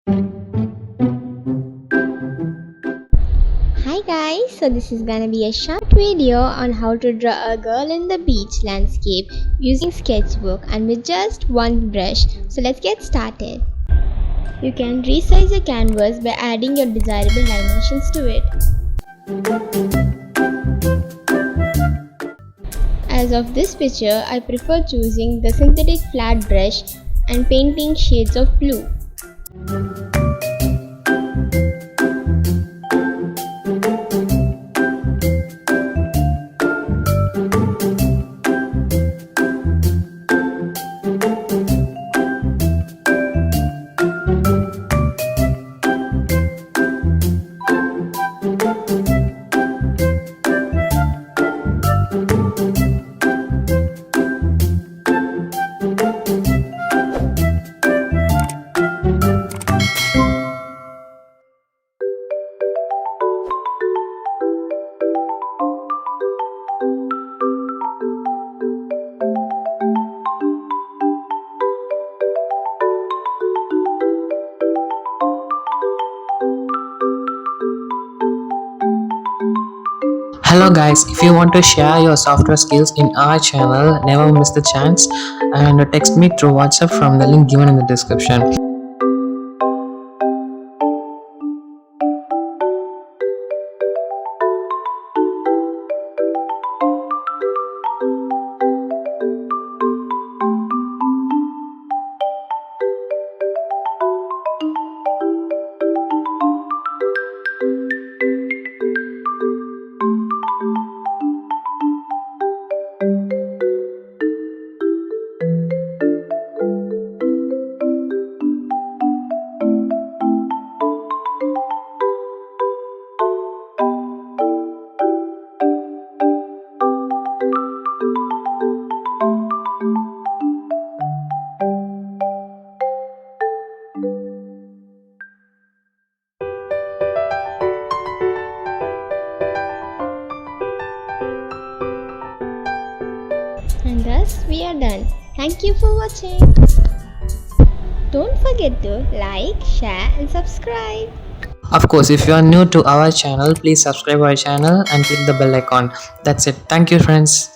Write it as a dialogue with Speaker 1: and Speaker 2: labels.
Speaker 1: Hi guys, so this is gonna be a short video on how to draw a girl in the beach landscape using sketchbook and with just one brush. So let's get started. You can resize your canvas by adding your desirable dimensions to it. As of this picture, I prefer choosing the synthetic flat brush and painting shades of blue.
Speaker 2: Hello guys, if you want to share your software skills in our channel, never miss the chance and text me through WhatsApp from the link given in the description.
Speaker 1: And thus we are done. Thank you for watching. Don't forget to like, share and subscribe.
Speaker 2: Of course, if you are new to our channel, please subscribe our channel and click the bell icon. That's it. Thank you friends.